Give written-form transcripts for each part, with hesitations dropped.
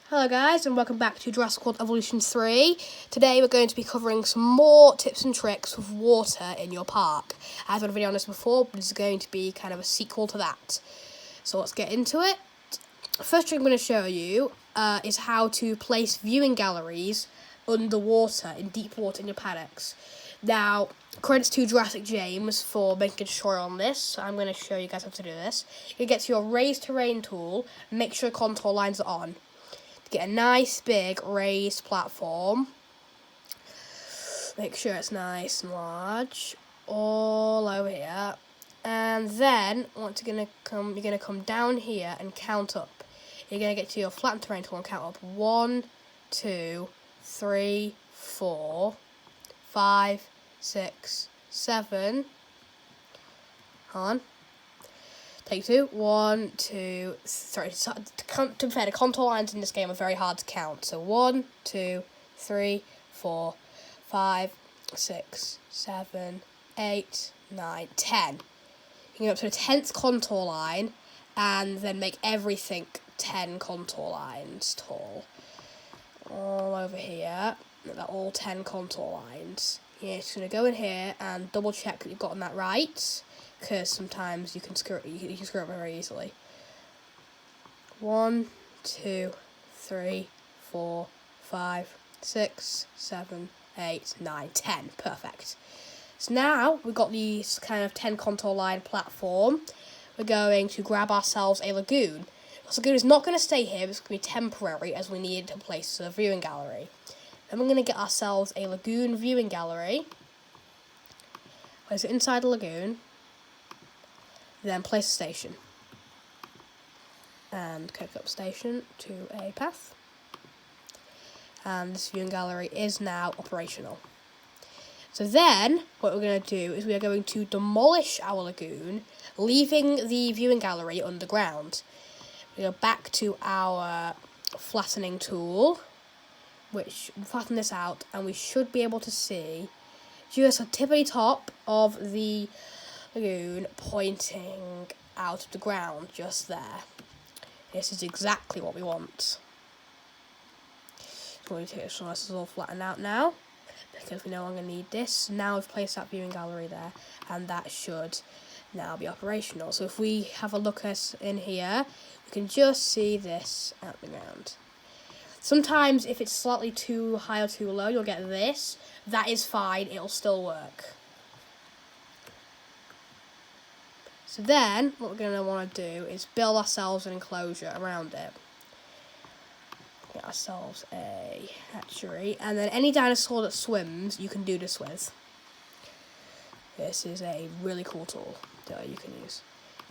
Hello guys and welcome back to Jurassic Evolution 3. Today we're going to be covering some more tips and tricks with water in your park. I've done a video on this before, but it's going to be kind of a sequel to that. So let's get into it. First trick I'm going to show you is how to place viewing galleries underwater, in deep water in your paddocks. Now, credits to Jurassic James for making a tutorial on this. So I'm going to show you guys how to do this. You get to your raised terrain tool, make sure contour lines are on. Get a nice big raised platform. Make sure it's nice and large. All over here. And then once you're gonna come down here and count up. You're gonna get to your flattened terrain tool and count up 1, 2, 3, 4, 5, 6, 7. Hold on. Take 2. 1, 2, sorry, to be fair, the contour lines in this game are very hard to count. So 1, 2, 3, 4, 5, 6, 7, 8, 9, 10. You can go up to the 10th contour line and then make everything 10 contour lines tall. All over here, they're all 10 contour lines. You're just going to go in here and double check that you've gotten that right, because sometimes you can screw up very easily. 1, 2, 3, 4, 5, 6, 7, 8, 9, 10. Perfect. So now we've got these kind of 10 contour line platform. We're going to grab ourselves a lagoon. This lagoon is not going to stay here, it's going to be temporary as we need to place a viewing gallery. Then we're going to get ourselves a lagoon viewing gallery. Place it inside the lagoon. Then place a station. And hook up station to a path. And this viewing gallery is now operational. So then, what we're going to do is we are going to demolish our lagoon, leaving the viewing gallery underground. We go back to our flattening tool, which will flatten this out, and we should be able to see just a tippity top of the lagoon pointing out of the ground just there. This is exactly what we want. So this is all flattened out now because we no longer need this. Now we've placed that viewing gallery there, and that should now be operational. So if we have a look in here, we can just see this at the ground. Sometimes if it's slightly too high or too low, you'll get this. That is fine, it'll still work. So then, what we're going to want to do is build ourselves an enclosure around it. Get ourselves a hatchery, and then any dinosaur that swims, you can do this with. This is a really cool tool that you can use.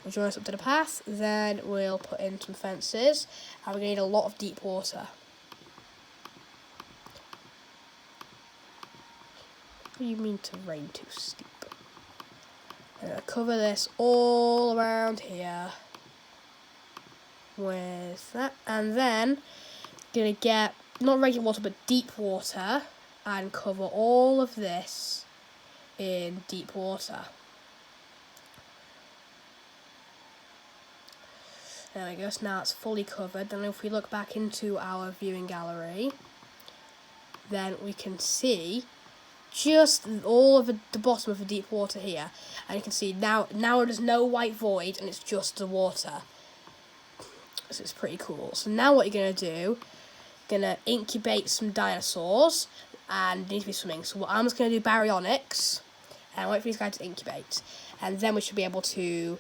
We'll join us up to the path, then we'll put in some fences, and we're going to need a lot of deep water. What do you mean terrain too steep? I'm going to cover this all around here with that, and then going to get not regular water but deep water and cover all of this in deep water. There we go, so now it's fully covered. Then if we look back into our viewing gallery, then we can see just all of the bottom of the deep water here, and you can see now there's no white void and it's just the water. So it's pretty cool. So now what you're going to do, gonna incubate some dinosaurs, and they need to be swimming. So I'm just going to do baryonyx and wait for these guys to incubate, and then we should be able to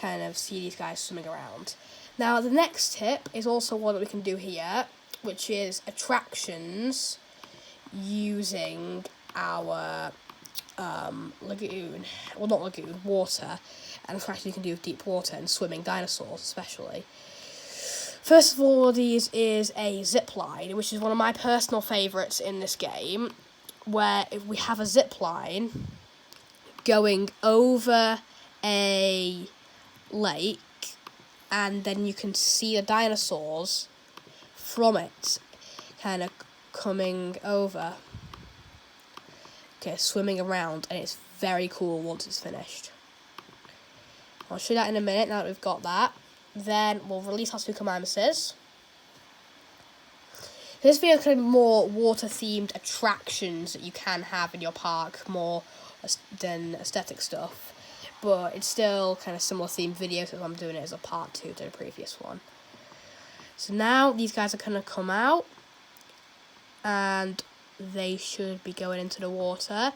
kind of see these guys swimming around. Now the next tip is also one that we can do here, which is attractions using our lagoon, well not lagoon, water, and attractions you can do with deep water and swimming dinosaurs especially. First of all, these is a zip line, which is one of my personal favourites in this game, where if we have a zip line going over a lake, and then you can see the dinosaurs from it kind of coming over. Okay, swimming around, and it's very cool once it's finished. I'll show you that in a minute now that we've got that. Then we'll release our Suchomimuses. This video is kind of more water-themed attractions that you can have in your park, more than aesthetic stuff. But it's still kind of similar themed video, so I'm doing it as a part 2 to the previous one. So now these guys are going to come out, and they should be going into the water.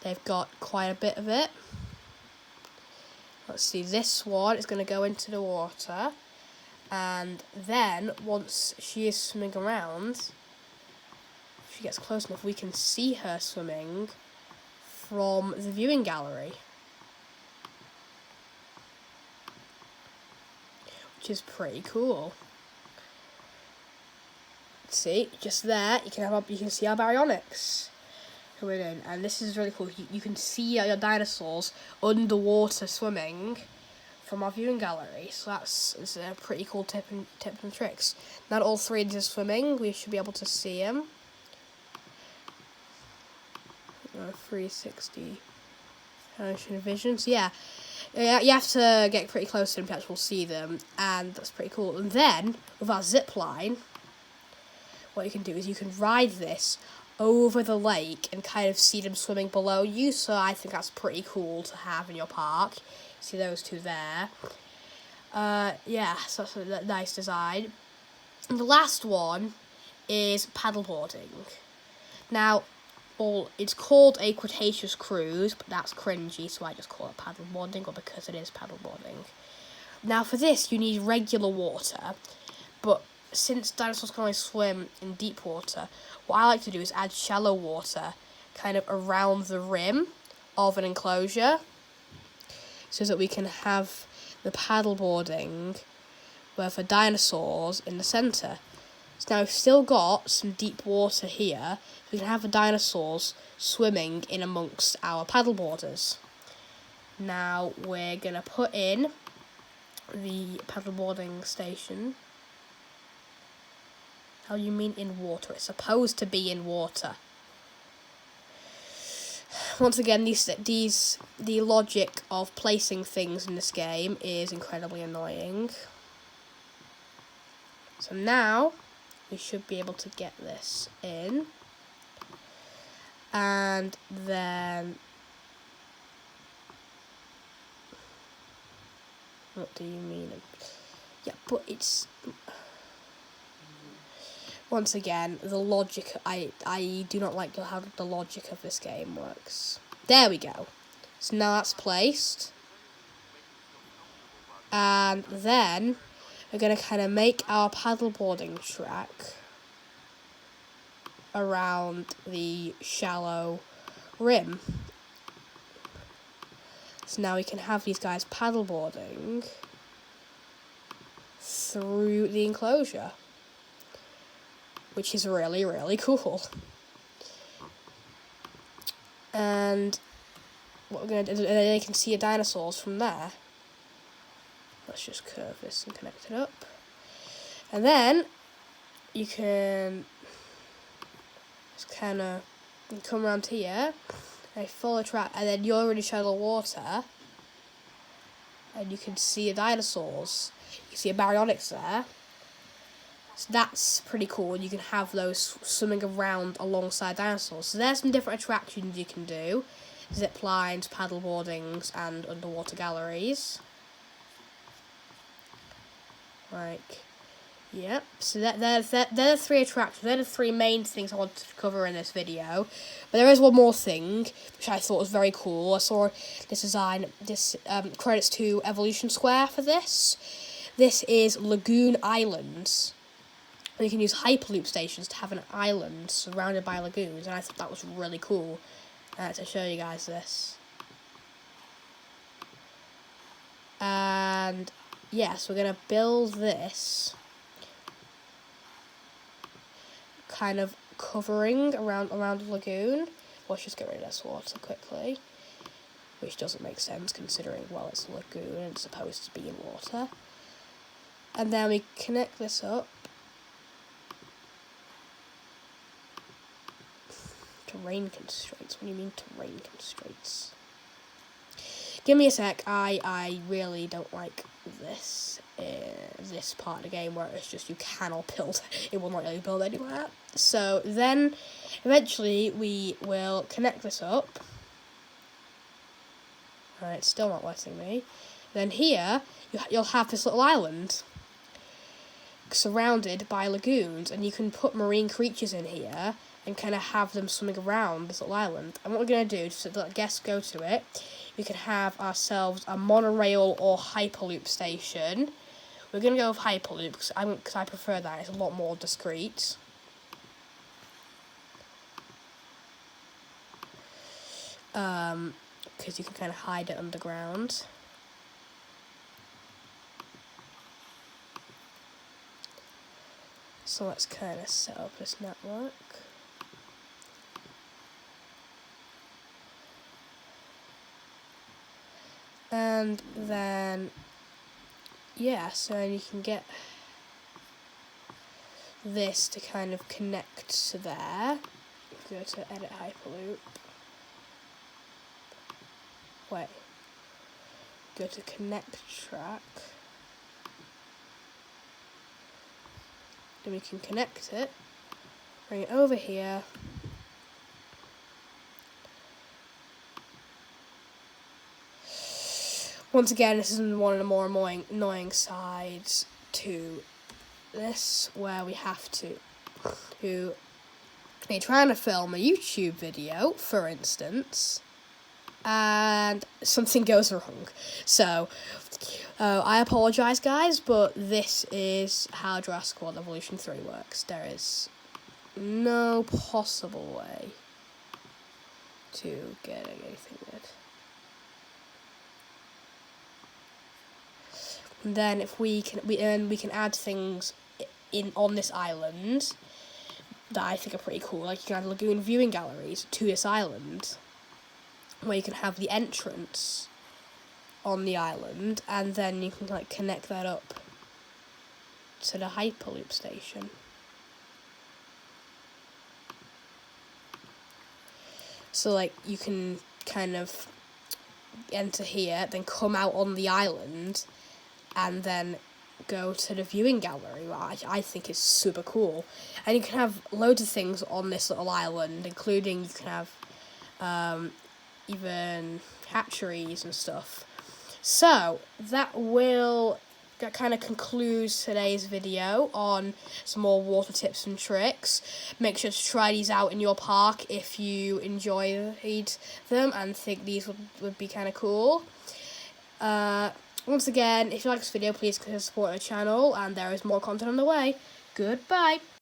They've got quite a bit of it. Let's see, this one is going to go into the water, and then once she is swimming around, if she gets close enough, we can see her swimming from the viewing gallery, which is pretty cool. See, just there, you can see our baryonyx coming in, and this is really cool. You can see your dinosaurs underwater swimming from our viewing gallery, so it's a pretty cool tip and tricks. Now that all three of these are swimming, we should be able to see them. 360 vision. So yeah, you have to get pretty close to them to actually see them, and that's pretty cool. And then with our zip line, what you can do is you can ride this over the lake and kind of see them swimming below you, so I think that's pretty cool to have in your park. See those two there. Yeah, so that's a nice design. And the last one is paddleboarding. Now, it's called a Cretaceous cruise, but that's cringy, so I just call it paddleboarding, or because it is paddleboarding. Now, for this, you need regular water, but since dinosaurs can only swim in deep water, what I like to do is add shallow water kind of around the rim of an enclosure, so that we can have the paddleboarding with the dinosaurs in the centre. So now we've still got some deep water here, so we can have the dinosaurs swimming in amongst our paddleboarders. Now we're going to put in the paddleboarding station. How do you mean in water? It's supposed to be in water. Once again, the logic of placing things in this game is incredibly annoying. So now we should be able to get this in, and then what do you mean? Yeah, but it's once again the logic. I do not like how the logic of this game works. There we go. So now that's placed, and then we're going to kind of make our paddleboarding track around the shallow rim. So now we can have these guys paddleboarding through the enclosure, which is really, really cool. And what we're going to do, and then you can see your dinosaurs from there. Let's just curve this and connect it up. And then you can just kind of come around here and follow a track, and then you're in shallow water, and you can see the dinosaurs. You can see a baryonyx there. So that's pretty cool. You can have those swimming around alongside dinosaurs. So there's some different attractions you can do. Zip lines, paddleboardings, and underwater galleries. Like, yep. So they're the three attractions. They're the three main things I wanted to cover in this video. But there is one more thing, which I thought was very cool. I saw this design, credits to Evolution Square for this. This is Lagoon Islands. And you can use Hyperloop stations to have an island surrounded by lagoons, and I thought that was really cool. To show you guys this. And yes, we're gonna build this kind of covering around the lagoon. Let's just get rid of this water quickly, which doesn't make sense considering, well, it's a lagoon and it's supposed to be in water. And then we connect this up. Terrain constraints. What do you mean terrain constraints? Give me a sec. I really don't like this part of the game where it's just you cannot build. It will not let you build anywhere. So then eventually we will connect this up. Alright, still not letting me. Then here you'll have this little island surrounded by lagoons, and you can put marine creatures in here and kind of have them swimming around this little island. And what we're going to do, just to let guests go to it, we can have ourselves a monorail or hyperloop station. We're going to go with hyperloop because I prefer that. It's a lot more discreet. Because you can kind of hide it underground. So let's kind of set up this network. And then, yeah, so you can get this to kind of connect to there. Go to edit hyperloop. Wait. Go to connect track. Then we can connect it. Bring it over here. Once again, this is one of the more annoying sides to this, where we have to be trying to film a YouTube video, for instance, and something goes wrong. So, I apologise, guys, but this is how Jurassic World Evolution 3 works. There is no possible way to get anything good. And then if we can add things on this island that I think are pretty cool. Like you can add lagoon viewing galleries to this island, where you can have the entrance on the island, and then you can like connect that up to the hyperloop station. So like you can kind of enter here, then come out on the island, and then go to the viewing gallery, which I think is super cool. And you can have loads of things on this little island, including you can have even hatcheries and stuff. So that kind of concludes today's video on some more water tips and tricks. Make sure to try these out in your park if you enjoyed them and think these would be kind of cool. Once again, if you like this video, please consider supporting the channel, and there is more content on the way. Goodbye!